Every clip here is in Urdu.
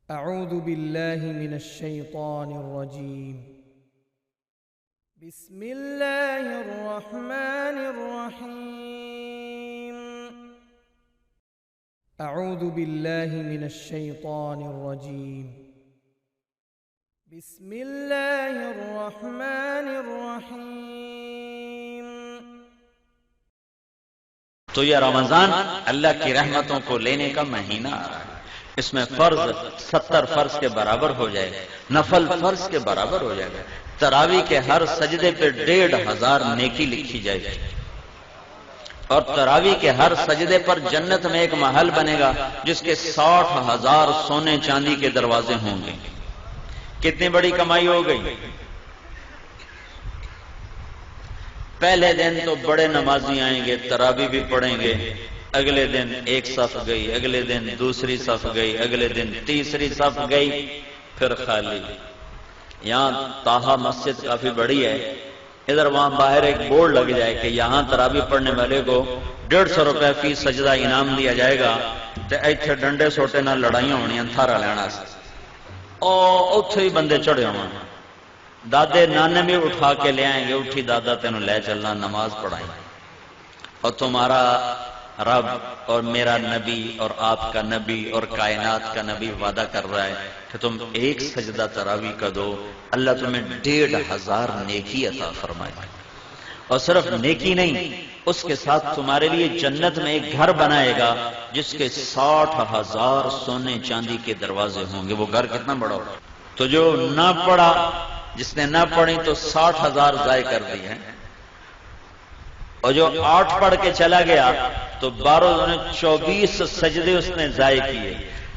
أعوذ بالله من الشيطان الرجيم. بسم الله الرحمن الرحيم. أعوذ بالله من الشيطان الرجيم. بسم الله الرحمن الرحيم. تو یہ رمضان اللہ کی رحمتوں کو لینے کا مہینہ آ رہا ہے. اس میں فرض 70 فرض کے برابر ہو جائے گا، نفل فرض کے برابر ہو جائے گا. تراویح کے ہر سجدے پہ 1500 نیکی لکھی جائے گی، اور تراویح کے ہر سجدے پر جنت میں ایک محل بنے گا جس کے 60,000 سونے چاندی کے دروازے ہوں گے. کتنی بڑی کمائی ہو گئی. پہلے دن تو بڑے نمازی آئیں گے، تراویح بھی پڑھیں گے. اگلے دن ایک صف گئی، اگلے دن دوسری صف گئی، اگلے دن تیسری صف گئی، پھر خالی. یہاں طاہا مسجد کافی بڑی ہے، ادھر وہاں باہر ایک بورڈ لگ جائے کہ یہاں تراویح پڑھنے والے کو 150 روپے فی سجدہ انعام دیا جائے گا. تے ایتھے ڈنڈے سوٹے نہ لڑائیاں ہونیاں تھارا لینا سے، اوتھے ہی بندے چڑھے ہوں. دادے نانے بھی اٹھا کے لے آئیں گے، اٹھی دادا تینوں لے چلنا، نماز پڑھائیں. اور تمہارا رب اور میرا نبی اور آپ کا نبی اور کائنات کا نبی وعدہ کر رہا ہے کہ تم ایک سجدہ تراویح کا دو، اللہ تمہیں 1500 نیکی عطا فرمائے. اور صرف نیکی نہیں، اس کے ساتھ تمہارے لیے جنت میں ایک گھر بنائے گا جس کے 60,000 سونے چاندی کے دروازے ہوں گے. وہ گھر کتنا بڑا ہوگا. تو جو نہ پڑھا، جس نے نہ پڑھی تو 60,000 ضائع کر دی ہے، اور جو 8 پڑھ کے چلا گیا تو 24 سجدے اس نے ضائع کیے.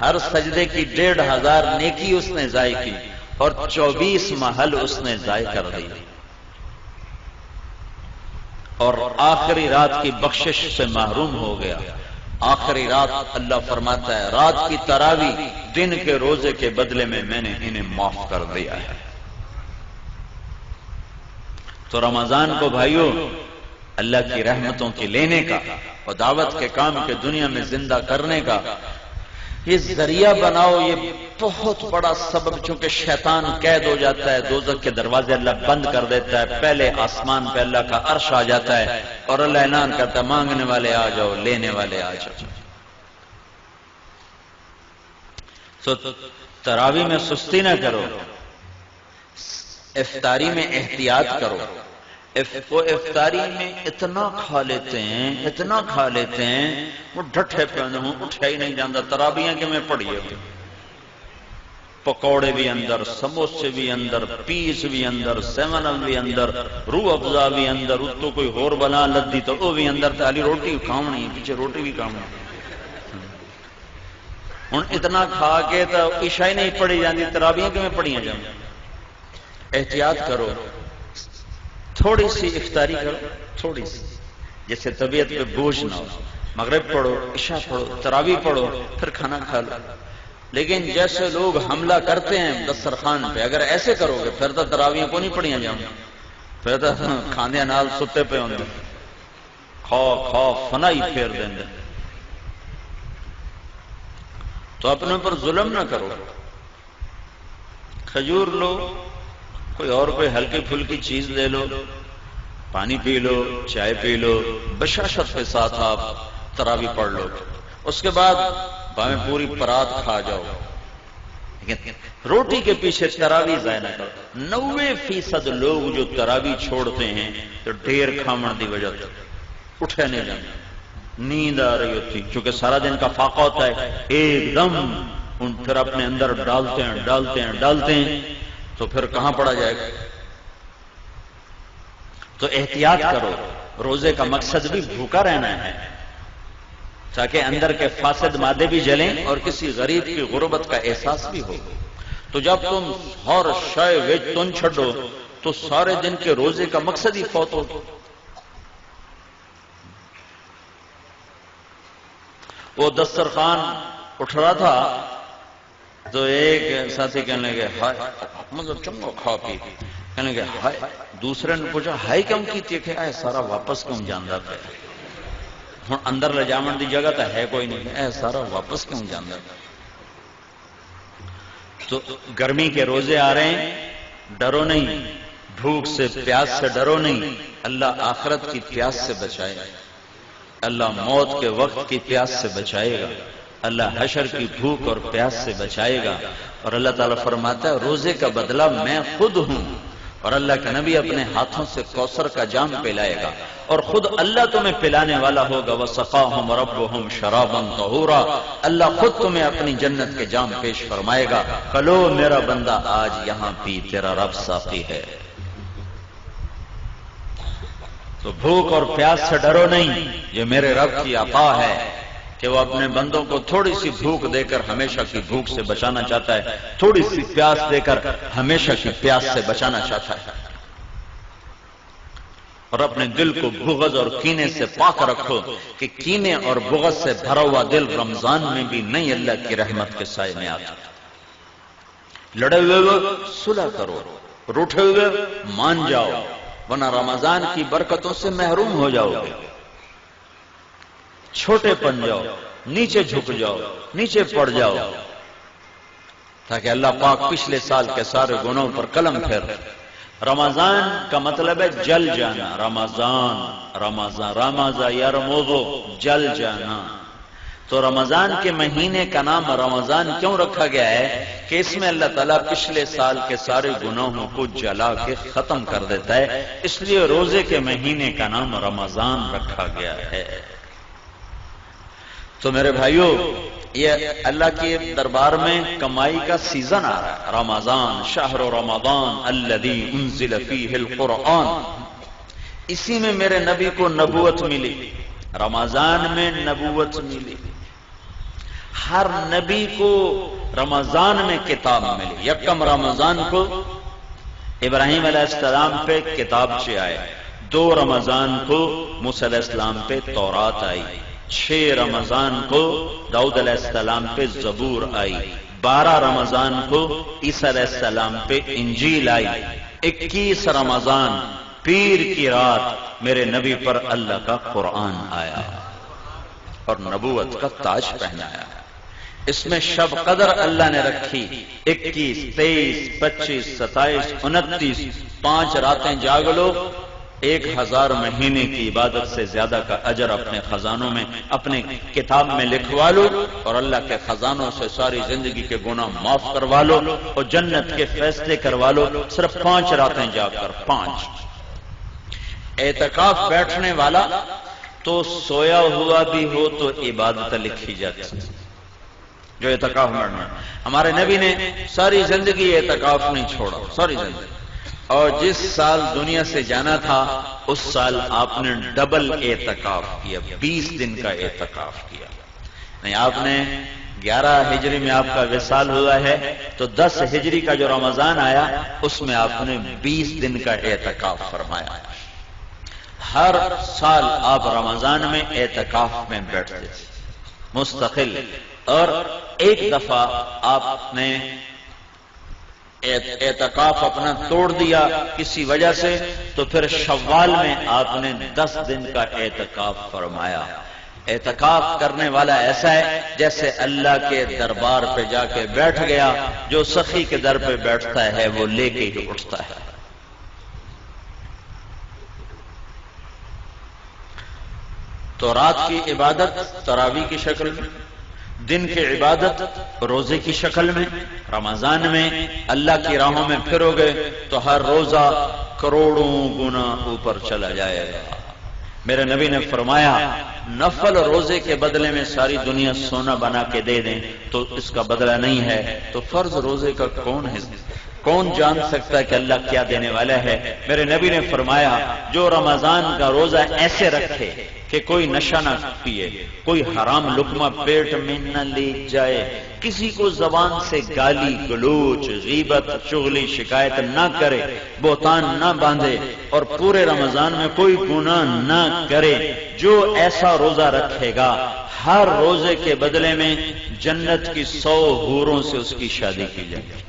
ہر سجدے کی 1500 نیکی اس نے ضائع کی، اور 24 محل اس نے ضائع کر دی. اور آخری رات کی بخشش سے محروم ہو گیا. آخری رات اللہ فرماتا ہے رات کی تراویح دن کے روزے کے بدلے میں نے انہیں معاف کر دیا ہے. تو رمضان کو بھائیوں اللہ کی رحمتوں کے لینے کا اور دعوت کے کام کے دنیا میں زندہ کرنے کا یہ ذریعہ بناؤ. یہ بہت بڑا سبب، چونکہ شیطان قید ہو جاتا ہے، دوزخ کے دروازے اللہ بند کر دیتا ہے. پہلے آسمان پہ اللہ کا عرش آ جاتا ہے اور اللہ اعلان کرتا ہے مانگنے والے آ جاؤ، لینے والے آ جاؤ. تو تراویح میں سستی نہ کرو، افطاری میں احتیاط کرو. وہ افطاری میں اتنا کھا لیتے ہیں وہ ڈھٹھے پہ ہوں، اٹھا ہی نہیں جاندہ. تراویحاں کہ میں پڑھیے پکوڑے بھی اندر، سموسے بھی اندر، پیس بھی اندر، 7 اپ بھی اندر، روح افزا بھی اندر، اتو کوئی ہور بنا لدی تو وہ بھی اندر. تالی روٹی کھاونی، پیچھے روٹی بھی کھاونی. ہن اتنا کھا کے تو عشاء ہی نہیں پڑھی جاندی، تراویحاں کہ میں پڑھیاں جاندی. احتیاط کرو، تھوڑی سی افطاری کرو، تھوڑی سی، جیسے طبیعت پہ بوجھ نہ ہو. مغرب پڑھو، عشاء پڑھو، تراویح پڑھو، پھر کھانا کھا لو. لیکن جیسے لوگ حملہ کرتے ہیں دسترخوان پہ، اگر ایسے کرو گے پھر تو تراویح کو نہیں پڑھیاں جاؤں، پھر تو کھاندے نال ستے پہ ہوندے، کھا فنائی پھیر دیں گے. تو اپنے پر ظلم نہ کرو. کھجور لو، کوئی اور کوئی ہلکی پھلکی چیز لے لو، پانی پی لو، چائے پی لو، بشاشت کے ساتھ آپ تراویح پڑھ لو. اس کے بعد بھاویں پوری پرات کھا جاؤ، لیکن روٹی کے پیچھے تراویح ضائع نہ کرو. 90% لوگ جو تراویح چھوڑتے ہیں تو ڈھیر کھامن دی وجہ سے اٹھے نہیں جاتے، نیند آ رہی ہوتی، چونکہ سارا دن کا فاقہ ہوتا ہے. ایک دم ان پھر اپنے اندر ڈالتے ہیں تو پھر کہاں پڑا جائے گا. تو احتیاط کرو. روزے کا مقصد بھی بھوکا رہنا ہے تاکہ اندر کے فاسد مادے بھی جلیں اور کسی غریب کی غربت کا احساس بھی ہو. تو جب تم ہر شے وچ تن چھڈو تو سارے دن کے روزے کا مقصد ہی فوت ہو. وہ دسترخوان اٹھ رہا تھا تو ایک ساتھی کہنے لگے ہائے مطلب چنگو کھا پی، کہنے لگے ہائے. دوسرے نے پوچھا ہائے کیوں کی کہ اے سارا واپس کیوں جاندہ پہ. ہن اندر لے جاون دی جگہ تو ہے کوئی نہیں، اے سارا واپس کیوں جاندہ پہ. تو گرمی کے روزے آ رہے ہیں، ڈرو نہیں، بھوک سے پیاس سے ڈرو نہیں، اللہ آخرت کی پیاس سے بچائے گا، اللہ موت کے وقت کی پیاس سے بچائے گا، اللہ حشر کی بھوک اور پیاس سے بچائے گا۔ اور اللہ تعالیٰ فرماتا ہے روزے کا بدلہ میں خود ہوں، اور اللہ کے نبی اپنے ہاتھوں سے کوثر کا جام پلائے گا، اور خود اللہ تمہیں پلانے والا ہوگا، وَسَقَاهُمْ رَبُّهُمْ شَرَابًا طَهُورًا، اللہ خود تمہیں اپنی جنت کے جام پیش فرمائے گا، کلو میرا بندہ آج یہاں پی، تیرا رب ساقی ہے۔ تو بھوک اور پیاس سے ڈرو نہیں، یہ میرے رب کی عطا ہے کہ وہ اپنے بندوں کو تھوڑی سی بھوک دے کر ہمیشہ کی بھوک سے بچانا چاہتا ہے، تھوڑی سی پیاس دے کر ہمیشہ کی پیاس سے بچانا چاہتا ہے۔ اور اپنے دل کو بغض اور کینے سے پاک رکھو کہ کینے اور بغض سے بھرا ہوا دل رمضان میں بھی نہیں اللہ کی رحمت کے سائے میں آتا۔ لڑے ہوئے صلح کرو، روٹھے ہوئے مان جاؤ، ورنہ رمضان کی برکتوں سے محروم ہو جاؤ گے۔ چھوٹے پن جاؤ، نیچے جھک جاؤ، نیچے پڑ جاؤ، تاکہ اللہ پاک پچھلے سال کے سارے گناہوں پر قلم پھیر۔ رمضان کا مطلب ہے جل جانا، رمضان یرمضو، جل جانا۔ تو رمضان کے مہینے کا نام رمضان کیوں رکھا گیا ہے کہ اس میں اللہ تعالیٰ پچھلے سال کے سارے گناہوں کو جلا کے ختم کر دیتا ہے، اس لیے روزے کے مہینے کا نام رمضان رکھا گیا ہے۔ تو میرے بھائیو، یہ اللہ کے دربار میں کمائی کا سیزن آ رہا ہے۔ رمضان شہر رمضان الذی انزل فیہ القرآن، اسی میں میرے نبی کو نبوت ملی، رمضان میں نبوت ملی۔ ہر نبی کو رمضان میں کتاب ملی۔ یکم رمضان کو ابراہیم علیہ السلام پہ کتابچے آئے، 2 رمضان کو موسیٰ علیہ السلام پہ تورات آئی، 6 رمضان کو داؤد علیہ السلام پہ زبور آئی، 12 رمضان کو عیسیٰ علیہ السلام پہ انجیل آئی، 21 رمضان پیر کی رات میرے نبی پر اللہ کا قرآن آیا اور نبوت کا تاج پہنایا۔ اس میں شب قدر اللہ نے رکھی، 21، 23، 25، 27، 29، 5 راتیں جاگ لو، 1000 مہینے کی عبادت سے زیادہ کا اجر اپنے خزانوں میں، اپنے کتاب میں لکھوا لو، اور اللہ کے خزانوں سے ساری زندگی کے گناہ معاف کروا لو اور جنت کے فیصلے کروا لو، صرف 5 راتیں جاگ کر۔ 5 اعتکاف بیٹھنے والا تو سویا ہوا بھی ہو تو عبادت لکھی جاتی، جو اعتکاف بیٹھنا۔ ہمارے نبی نے ساری زندگی اعتکاف نہیں چھوڑا، ساری زندگی، اور جس سال دنیا سے جانا تھا اس سال آپ نے ڈبل اعتکاف کیا، 20 دن کا اعتکاف کیا۔ نہیں، آپ نے 11 ہجری میں آپ کا وصال ہوا ہے، تو 10 ہجری کا جو رمضان آیا اس میں آپ نے 20 دن کا اعتکاف فرمایا۔ ہر سال آپ رمضان میں اعتکاف میں بیٹھتے تھے مستقل، اور ایک دفعہ آپ نے اعتکاف اپنا توڑ دیا کسی وجہ سے، تو پھر شوال میں آپ نے 10 دن کا اعتکاف فرمایا۔ اعتکاف کرنے والا ایسا ہے جیسے اللہ کے دربار پہ جا کے بیٹھ گیا، جو سخی کے در پہ بیٹھتا ہے وہ لے کے ہی اٹھتا ہے۔ تو رات کی عبادت تراویح کی شکل میں، دن کی عبادت روزے کی شکل میں۔ رمضان میں اللہ کی راہوں میں پھرو گے تو ہر روزہ کروڑوں گنا اوپر چلا جائے گا۔ میرے نبی نے فرمایا نفل روزے کے بدلے میں ساری دنیا سونا بنا کے دے دیں تو اس کا بدلہ نہیں ہے، تو فرض روزے کا کون جان سکتا ہے کہ اللہ کیا دینے والا ہے؟ میرے نبی نے فرمایا جو رمضان کا روزہ ایسے رکھے کہ کوئی نشہ نہ پیے، کوئی حرام لقمہ پیٹ میں نہ لے جائے، کسی کو زبان سے گالی گلوچ غیبت چغلی شکایت نہ کرے، بہتان نہ باندھے، اور پورے رمضان میں کوئی گناہ نہ کرے، جو ایسا روزہ رکھے گا ہر روزے کے بدلے میں جنت کی 100 حوروں سے اس کی شادی کی جائے گی،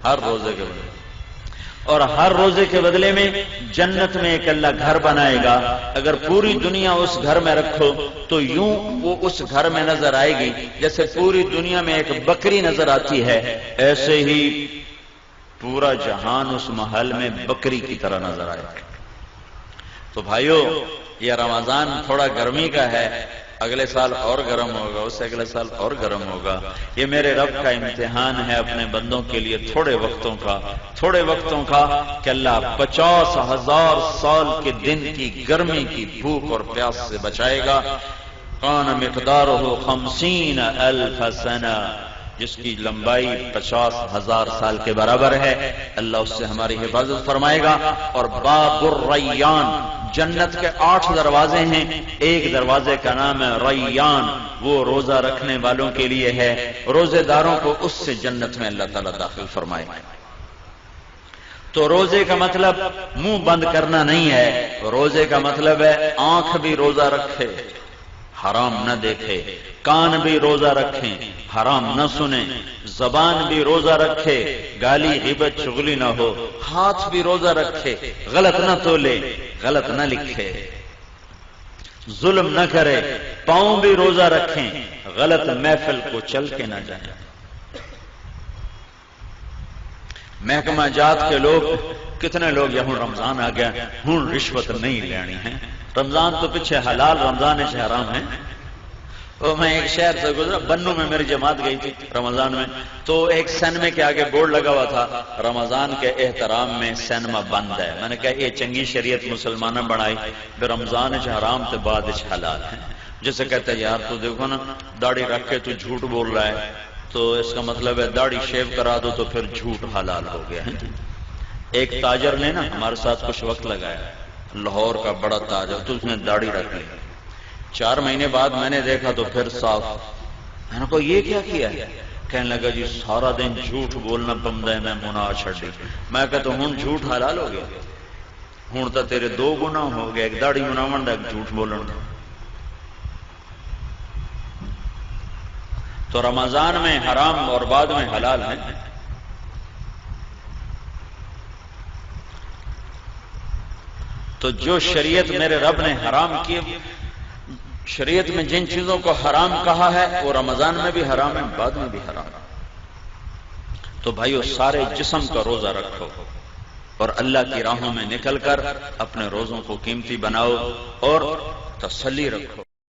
ہر روزے کے بدلے۔ اور ہر روزے کے بدلے میں جنت میں ایک اللہ گھر بنائے گا. اگر پوری دنیا اس گھر میں رکھو تو یوں وہ اس گھر میں نظر آئے گی جیسے پوری دنیا میں ایک بکری نظر آتی ہے، ایسے ہی پورا جہان اس محل میں بکری کی طرح نظر آئے گا. تو بھائیو، یہ رمضان تھوڑا گرمی کا ہے، اگلے سال اور گرم ہوگا، اس سے اگلے سال اور گرم ہوگا. یہ میرے رب کا امتحان ہے اپنے بندوں کے لیے، تھوڑے وقتوں کا کہ اللہ 50,000 سال کے دن کی گرمی کی بھوک اور پیاس سے بچائے گا. کان مقدارہ 50,000 سنہ، جس کی لمبائی 50,000 سال کے برابر ہے. اللہ اس سے ہماری حفاظت فرمائے گا. اور باب الریان، جنت کے 8 دروازے ہیں، ایک دروازے کا نام ہے ریان، وہ روزہ رکھنے والوں کے لیے ہے. روزے داروں کو اس سے جنت میں اللہ تعالیٰ داخل فرمائے. تو روزے کا مطلب منہ بند کرنا نہیں ہے، روزے کا مطلب ہے آنکھ بھی روزہ رکھے، حرام نہ دیکھے، کان بھی روزہ رکھیں، حرام نہ سنیں، زبان بھی روزہ رکھے، گالی غیبت چغلی نہ ہو، ہاتھ بھی روزہ رکھے، غلط نہ تولے، غلط نہ لکھے، ظلم نہ کرے، پاؤں بھی روزہ رکھیں، غلط محفل کو چل کے نہ جائیں. محکمہ جات کے لوگ، کتنے لوگ یہاں رمضان آ گیا ہوں رشوت نہیں لینی ہے، رمضان تو پیچھے حلال، رمضان سے حرام ہے. تو میں ایک شہر سے گزرا، بنو میں میری جماعت گئی تھی رمضان میں، تو ایک سینما کے آگے بورڈ لگا ہوا تھا رمضان کے احترام میں سینما بند ہے. میں نے کہا یہ چنگی شریعت مسلمانوں بنائی، پھر رمضان سے حرام تو بعد حلال ہے. جسے کہتے ہیں یار تو دیکھو نا داڑھی رکھ کے تو جھوٹ بول رہا ہے، تو اس کا مطلب ہے داڑھی شیو کرا دو تو پھر جھوٹ حلال ہو گیا ہے. ایک تاجر نے نا ہمارے ساتھ کچھ وقت لگایا، لاہور کا بڑا تاجر، تو اس نے داڑھی رکھ لی. 4 مہینے بعد میں نے دیکھا تو پھر صاف. میں نے کہا یہ کیا کیا ہے؟ کہنے لگا جی سارا دن جھوٹ بولنا پمدا ہے، میں مناہ چھڑ دی. میں کہتا ہوں جھوٹ حلال ہو گیا، ہوں تو تیرے 2 گناہ ہو گئے، ایک داڑھی مناون دا، ایک جھوٹ بولن دا. تو رمضان میں حرام اور بعد میں حلال ہے. تو جو شریعت میرے رب نے حرام کی، شریعت میں جن چیزوں کو حرام کہا ہے وہ رمضان میں بھی حرام ہے، بعد میں بھی حرام ہے. تو بھائیو سارے جسم کا روزہ رکھو اور اللہ کی راہوں میں نکل کر اپنے روزوں کو قیمتی بناؤ اور تسلی رکھو.